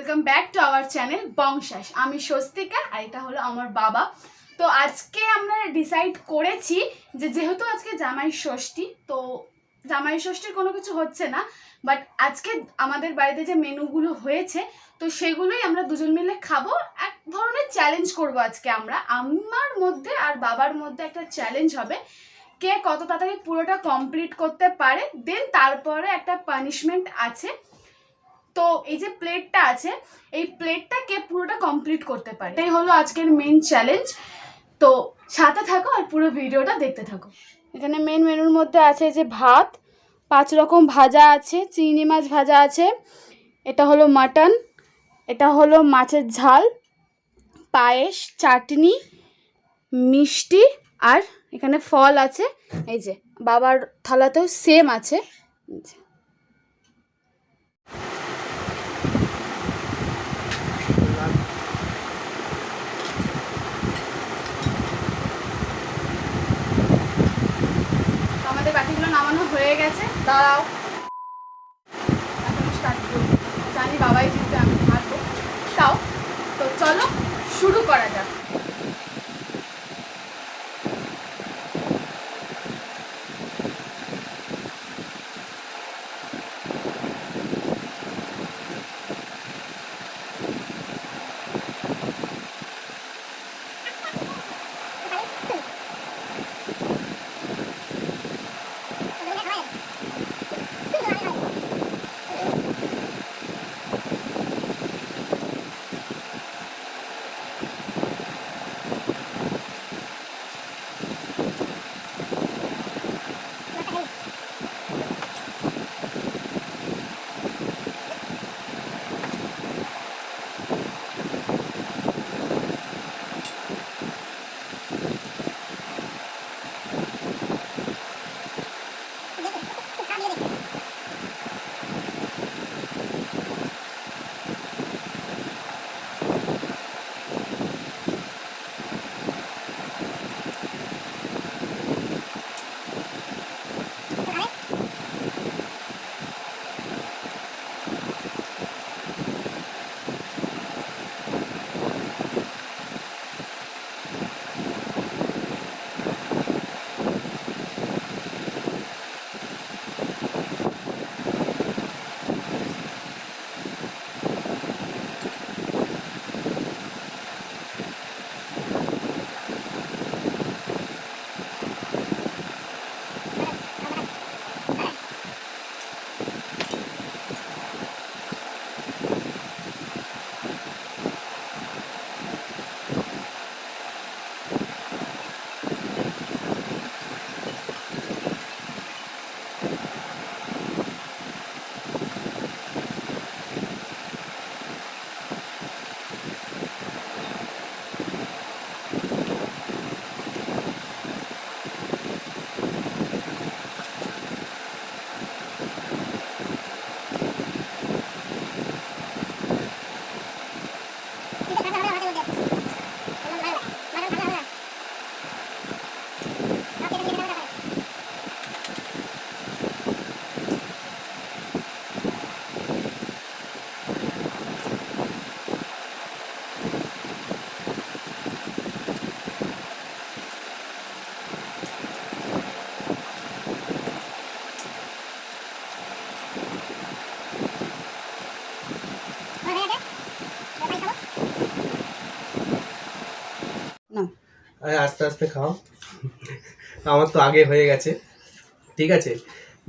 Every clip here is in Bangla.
Welcome back to our channel Bong Saas. আমি স্বস্তিকা আর এটা হলো আমার বাবা। তো আজকে আমরা ডিসাইড করেছি যে যেহেতু আজকে জামাই ষষ্ঠী, তো জামাই ষষ্ঠীর কোনো কিছু হচ্ছে না, বাট আজকে আমাদের বাড়িতে যে মেনুগুলো হয়েছে তো সেগুলোই আমরা দুজন মিলে খাবো। এক ধরনের চ্যালেঞ্জ করব আজকে আমরা, আমার মধ্যে আর বাবার মধ্যে একটা চ্যালেঞ্জ হবে, কে কত তাড়াতাড়ি পুরোটা কমপ্লিট করতে পারে। দেন তারপরে একটা পানিশমেন্ট আছে। তো এই যে প্লেটটা আছে, এই প্লেটটা কে পুরোটা কমপ্লিট করতে পারে, এটাই হলো আজকের মেন চ্যালেঞ্জ। তো সাথে থাকো আর পুরো ভিডিওটা দেখতে থাকো। এখানে মেন মেনুর মধ্যে আছে যে ভাত, 5 রকম ভাজা আছে, চিংড়ি মাছ ভাজা আছে, এটা হলো মাটন, এটা হলো মাছের ঝাল, পায়েস, চাটনি, মিষ্টি, আর এখানে ফল আছে। এই যে বাবার থালাতেও সেম আছে। আমাদের বাটিগুলো নামানো হয়ে গেছে, দাঁড়াও এখন স্টার্ট করবো। জানি বাবাই জিতবে, আমি হারবো, তাও তো চলো শুরু করা যাক। আস্তে আস্তে খাও, আমার তো আগে হয়ে গেছে, ঠিক আছে,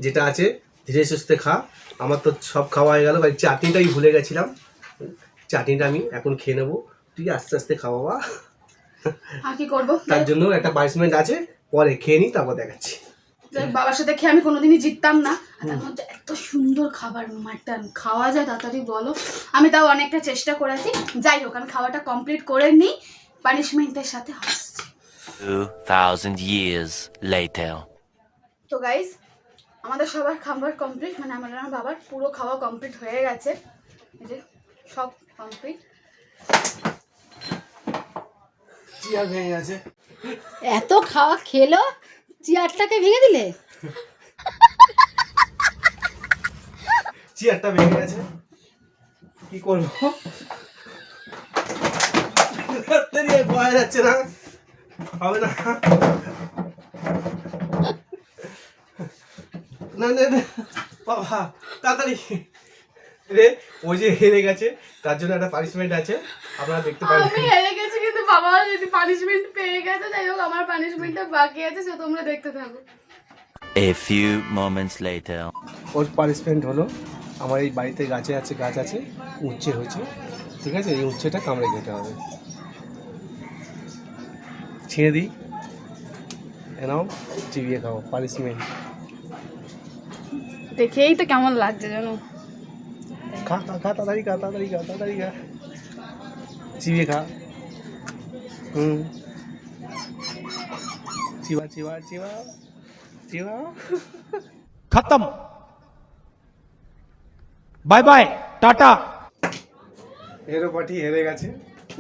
যেটা আছে ধীরে সুস্থে খা। আমার তো সব খাওয়া হয়ে গেল, চাটনিটাই ভুলে গেছিলাম, চাটনিটা আমি এখন খেয়ে নেবো। তুই আস্তে আস্তে খাওয়া বা, কি করবো, তার জন্য একটা 22 মিনিট আছে, পরে খেয়ে নিই, তারপর দেখাচ্ছি। বাবার সাথে খেয়ে আমি কোনোদিনই জিততাম না, তার মধ্যে এত সুন্দর খাবার মাটন খাওয়া যায় তাড়াতাড়ি বলো। আমি তাও অনেকটা চেষ্টা করেছি, যাই হোক আমি খাওয়াটা কমপ্লিট করে নিই, পানিশমেন্টের সাথে আসছি। 2000 years later. তো গাইজ আমাদের সবার খাবার কমপ্লিট, মানে আমার বাবার পুরো খাওয়া কমপ্লিট হয়ে গেছে, এই যে সব কমপ্লিট। চেয়ার ভেঙে গেছে, এত খাওয়া খেলো, চেয়ারটাকে ভেঙে দিলে। চেয়ারটা ভেঙে গেছে। কি করবো পাওয়া যাচ্ছে না, হবে না। না না না বাবা তাড়াতাড়ি রে, ওই যে হেরে গেছে তার জন্য একটা পানিশমেন্ট আছে, আপনারা দেখতে পারেন। আমি হেরে গেছি কিন্তু বাবা যদি পানিশমেন্ট পেয়ে গেছে, যাই হোক আমার পানিশমেন্টটা বাকি আছে, সে তোমরা দেখতে থাকো। A few moments later. Or punishment হলো, আমার এই বাড়িতে গাছ আছে উচ্ছে হয়েছে, ঠিক আছে, এই উচ্ছেটা কামড়ে খেতে হবে। ছিঁড়ে দিই, এনাও চিবিয়ে খাও, পানিশমেন্ট। দেখেই তো কেমন লাগছে জানো। খা খা খা তাড়াতাড়ি খা চিবিয়ে খা। Chiba Chiba Chiba Chiba. खत्म बाय बाय टाटा। হেরো পাটি হেরে গেছে,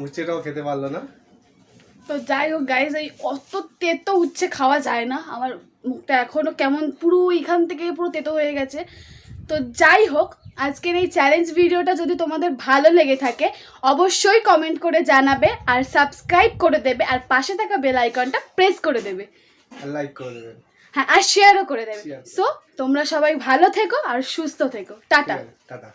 উচ্ছেটাও খেতে পারলো না। তো যাই হোক গাইজ, এই অত তেতো উচ্ছে খাওয়া যায় না, আমার মুখটা এখনও কেমন পুরো এইখান থেকে পুরো তেতো হয়ে গেছে। তো যাই হোক, আজকের এই চ্যালেঞ্জ ভিডিওটা যদি তোমাদের ভালো লেগে থাকে অবশ্যই কমেন্ট করে জানাবে, আর সাবস্ক্রাইব করে দেবে, আর পাশে থাকা বেল আইকনটা প্রেস করে দেবে, লাইক করে দেবেন, হ্যাঁ, আর শেয়ারও করে দেবে। Share। সো তোমরা সবাই ভালো থেকো আর সুস্থ থেকো। টাটা। টাটা।